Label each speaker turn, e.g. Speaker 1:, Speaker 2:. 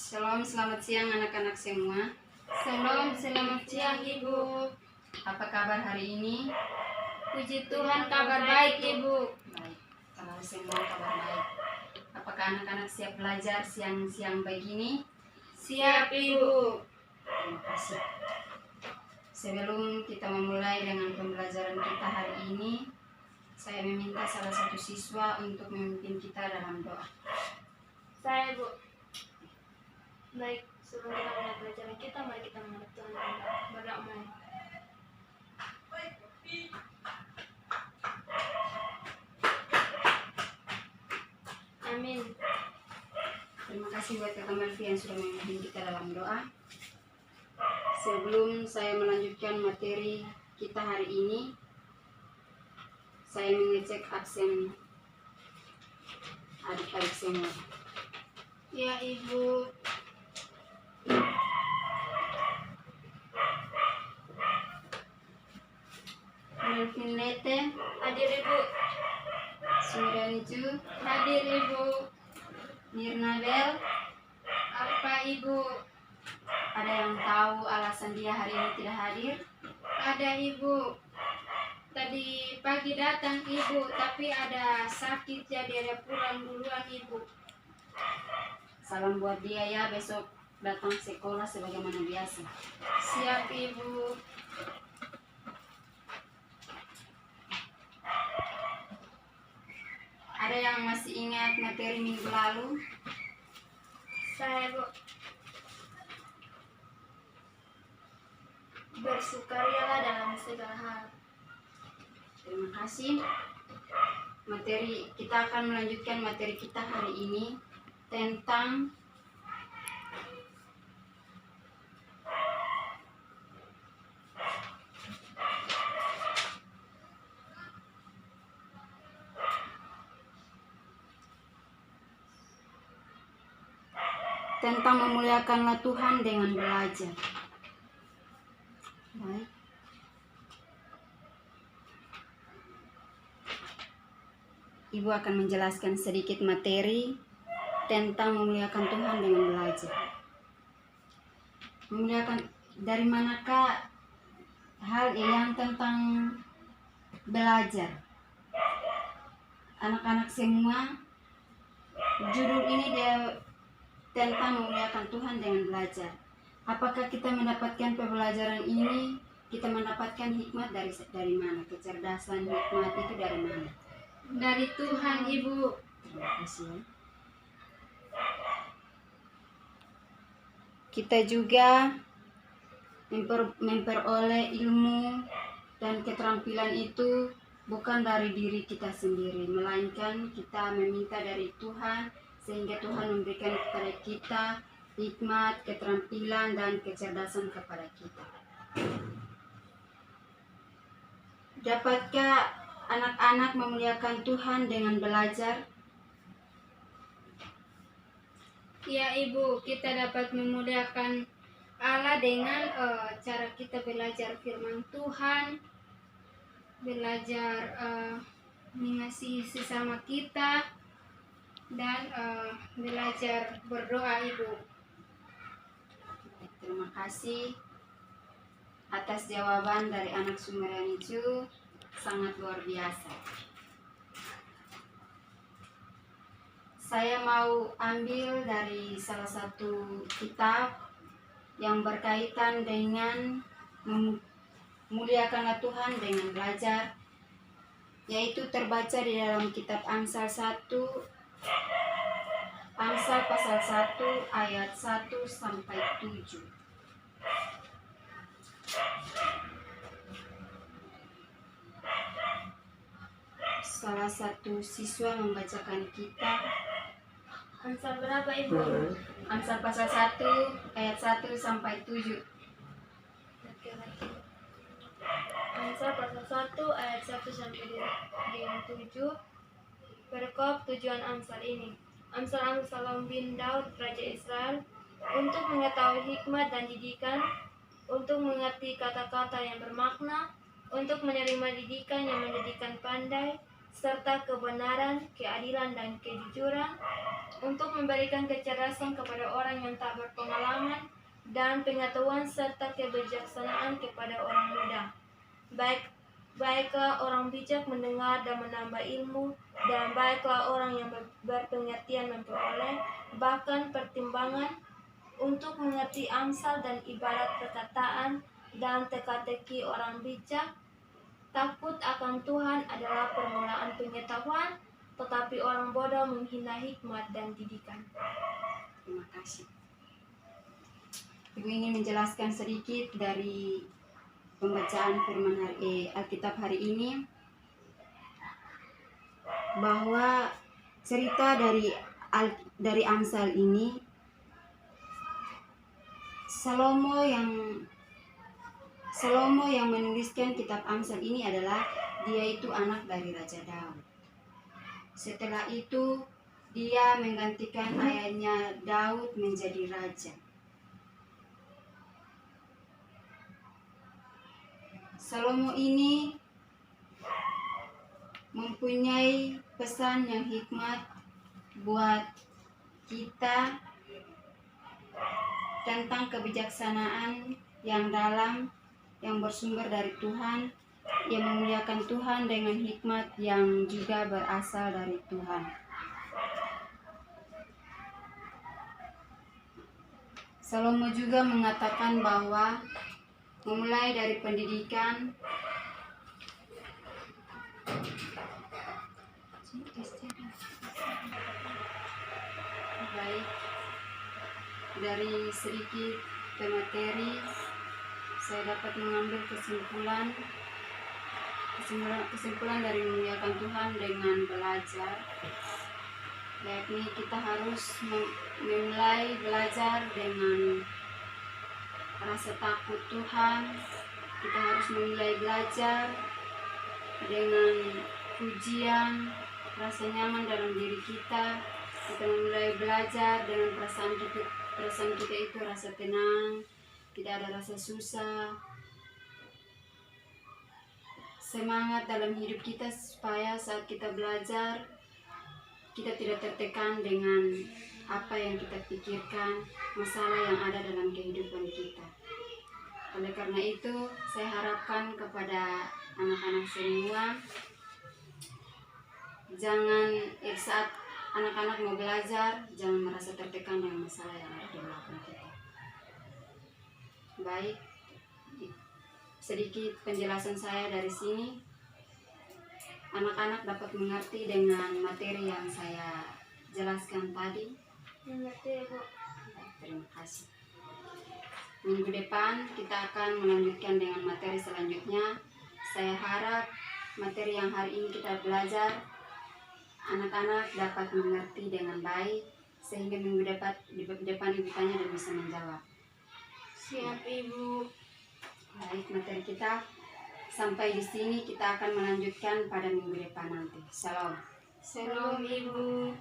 Speaker 1: Shalom, selamat siang anak-anak semua.
Speaker 2: Shalom, selamat siang Ibu.
Speaker 1: Apa kabar hari ini?
Speaker 2: Puji Tuhan, kabar baik Ibu.
Speaker 1: Baik, kalau semua kabar baik. Apakah anak-anak siap belajar siang-siang begini?
Speaker 2: Siap Ibu.
Speaker 1: Terima kasih. Sebelum kita memulai dengan pembelajaran kita hari ini, saya meminta salah satu siswa untuk memimpin kita dalam doa.
Speaker 2: Saya Ibu. Baik, sebelum kita mulai pelajaran kita, mari kita menghadap Tuhan dan berdoa. Amin.
Speaker 1: Terima kasih buat Kakak Melvi yang sudah memimpin kita dalam doa. Sebelum saya melanjutkan materi kita hari ini, saya mengecek absen adik-adik semua.
Speaker 2: Ya Ibu.
Speaker 1: Melvin Lete,
Speaker 2: Hadir Ibu.
Speaker 1: Sumiranicu,
Speaker 2: Hadir Ibu.
Speaker 1: Mirna Bel.
Speaker 2: Apa Ibu?
Speaker 1: Ada yang tahu alasan dia hari ini tidak hadir?
Speaker 2: Ada Ibu. Tadi pagi datang Ibu, tapi ada sakit jadi ada pulang duluan Ibu.
Speaker 1: Salam buat dia ya, besok datang sekolah sebagaimana biasa.
Speaker 2: Siap Ibu.
Speaker 1: Ada yang masih ingat materi minggu lalu?
Speaker 2: Saya Bu. Bersukarialah dalam segala hal.
Speaker 1: Terima kasih. Kita akan melanjutkan materi kita hari ini tentang memuliakanlah Tuhan dengan belajar. Baik. Ibu akan menjelaskan sedikit materi tentang memuliakan Tuhan dengan belajar. Memuliakan dari manakah hal yang tentang belajar? Anak-anak semua, judul ini dia tentang memuliakan Tuhan dengan belajar. Apakah kita mendapatkan pembelajaran ini? Kita mendapatkan hikmat dari mana? Kecerdasan, hikmat itu dari mana?
Speaker 2: Dari Tuhan Ibu.
Speaker 1: Terima kasih ya. Kita juga memperoleh ilmu dan keterampilan itu bukan dari diri kita sendiri, melainkan kita meminta dari Tuhan, sehingga Tuhan memberikan kepada kita hikmat, keterampilan, dan kecerdasan kepada kita. Dapatkah anak-anak memuliakan Tuhan dengan belajar?
Speaker 2: Ya Ibu, kita dapat memuliakan Allah dengan cara kita belajar firman Tuhan, belajar mengasihi sesama kita, dan belajar berdoa Ibu.
Speaker 1: Terima kasih atas jawaban dari anak Sumiranicu, sangat luar biasa. Saya mau ambil dari salah satu kitab yang berkaitan dengan memuliakanlah Tuhan dengan belajar, yaitu terbaca di dalam kitab Amsal 1, Amsal pasal 1 ayat 1 sampai 7. Salah satu siswa membacakan kitab
Speaker 2: Amsal berapa Ibu?
Speaker 1: Amsal pasal 1 ayat 1 sampai 7.
Speaker 2: Amsal pasal 1 ayat 1 sampai dengan 7. Perkop tujuan Amsal ini. Amsal Absalom bin Daud, Raja Israel, untuk mengetahui hikmat dan didikan, untuk mengerti kata-kata yang bermakna, untuk menerima didikan yang menjadikan pandai, serta kebenaran, keadilan, dan kejujuran, untuk memberikan kecerdasan kepada orang yang tak berpengalaman, dan pengetahuan serta kebijaksanaan kepada orang muda. Baiklah orang bijak mendengar dan menambah ilmu, dan baiklah orang yang berpengertian memperoleh bahkan pertimbangan untuk mengerti amsal dan ibarat perkataan dan teka-teki orang bijak. Takut akan Tuhan adalah permulaan pengetahuan, tetapi orang bodoh menghina hikmat dan didikan.
Speaker 1: Terima kasih. Ibu ingin menjelaskan sedikit dari pembacaan firman Alkitab hari ini, bahwa cerita dari Amsal ini, Salomo yang menuliskan kitab Amsal ini adalah dia itu anak dari Raja Daud. Setelah itu dia menggantikan ayahnya Daud menjadi raja. Salomo ini mempunyai pesan yang hikmat buat kita tentang kebijaksanaan yang dalam, yang bersumber dari Tuhan, yang memuliakan Tuhan dengan hikmat yang juga berasal dari Tuhan. Salomo juga mengatakan bahwa memulai dari pendidikan, baik dari sedikit materi, saya dapat mengambil kesimpulan dari memuliakan Tuhan dengan belajar, yakni kita harus memulai belajar dengan rasa takut Tuhan. Kita harus memulai belajar dengan pujian, rasa nyaman dalam diri kita. Kita memulai belajar dengan perasaan kita itu rasa tenang, tidak ada rasa susah, semangat dalam hidup kita, supaya saat kita belajar kita tidak tertekan dengan apa yang kita pikirkan, masalah yang ada dalam kehidupan kita. Oleh karena itu, saya harapkan kepada anak-anak semua, jangan saat anak-anak mau belajar, jangan merasa tertekan dengan masalah yang ada di belakang kita. Baik, sedikit penjelasan saya dari sini. Anak-anak dapat mengerti dengan materi yang saya jelaskan tadi.
Speaker 2: Mengerti, Bu.
Speaker 1: Terima kasih. Minggu depan kita akan melanjutkan dengan materi selanjutnya. Saya harap materi yang hari ini kita belajar, anak-anak dapat mengerti dengan baik, sehingga minggu depan ibu tanya dan bisa menjawab.
Speaker 2: Siap, Ibu.
Speaker 1: Baik, materi kita sampai di sini, kita akan melanjutkan pada minggu depan nanti. Shalom.
Speaker 2: Shalom, Ibu.